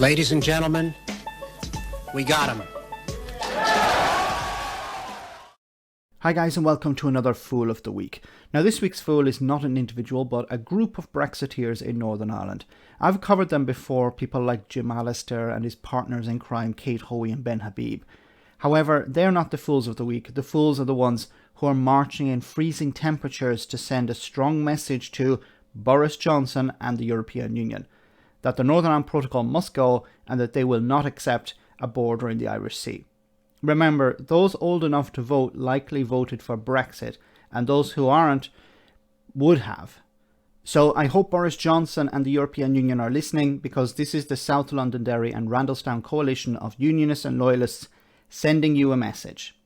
Ladies and gentlemen, we got him. Hi guys, and welcome to another Fool of the Week. Now this week's Fool is not an individual but a group of Brexiteers in Northern Ireland. I've covered them before, people like Jim Allister and his partners in crime Kate Hoey and Ben Habib. However, they're not the Fools of the Week. The Fools are the ones who are marching in freezing temperatures to send a strong message to Boris Johnson and the European Union that the Northern Ireland Protocol must go and that they will not accept a border in the Irish Sea. Remember, those old enough to vote likely voted for Brexit, and those who aren't would have. So I hope Boris Johnson and the European Union are listening, because this is the South Londonderry and Randalstown coalition of unionists and loyalists sending you a message.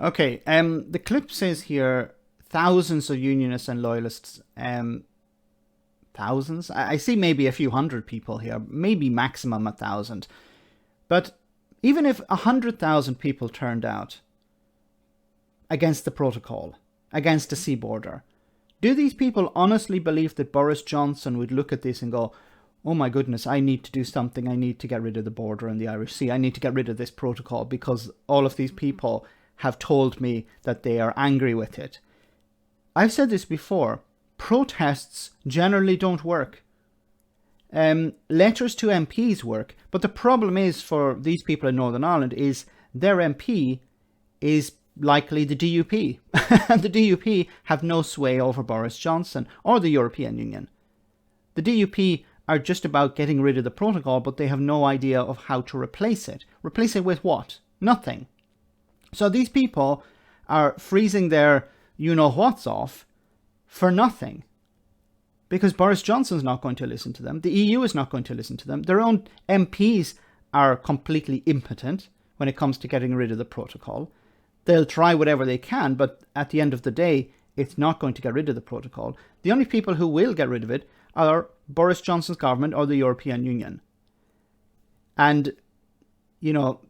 Okay, the clip says here, thousands of unionists and loyalists, thousands? I see maybe a few hundred people here, maybe maximum 1,000. But even if 100,000 people turned out against the protocol, against the sea border, do these people honestly believe that Boris Johnson would look at this and go, oh my goodness, I need to do something, I need to get rid of the border in the Irish Sea, I need to get rid of this protocol because all of these people have told me that they are angry with it? I've said this before, protests generally don't work. Letters to MPs work, but the problem is for these people in Northern Ireland is their MP is likely the DUP. And the DUP have no sway over Boris Johnson or the European Union. The DUP are just about getting rid of the protocol, but they have no idea of how to replace it. Replace it with what? Nothing. So these people are freezing their you-know-whats off for nothing. Because Boris Johnson's not going to listen to them. The EU is not going to listen to them. Their own MPs are completely impotent when it comes to getting rid of the protocol. They'll try whatever they can, but at the end of the day, it's not going to get rid of the protocol. The only people who will get rid of it are Boris Johnson's government or the European Union. And, you know,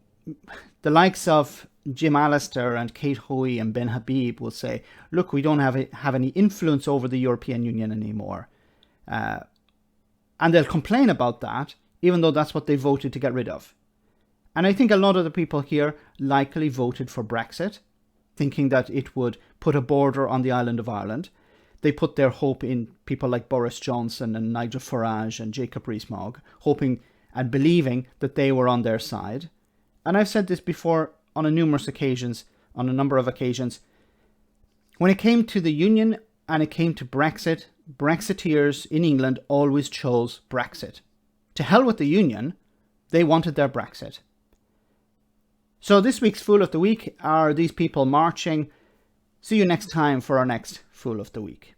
the likes of Jim Allister and Kate Hoey and Ben Habib will say, look, we don't have any influence over the European Union anymore. And they'll complain about that, even though that's what they voted to get rid of. And I think a lot of the people here likely voted for Brexit, thinking that it would put a border on the island of Ireland. They put their hope in people like Boris Johnson and Nigel Farage and Jacob Rees-Mogg, hoping and believing that they were on their side. And I've said this before on a number of occasions, when it came to the Union and it came to Brexit, Brexiteers in England always chose Brexit. To hell with the Union, they wanted their Brexit. So this week's Fool of the Week are these people marching. See you next time for our next Fool of the Week.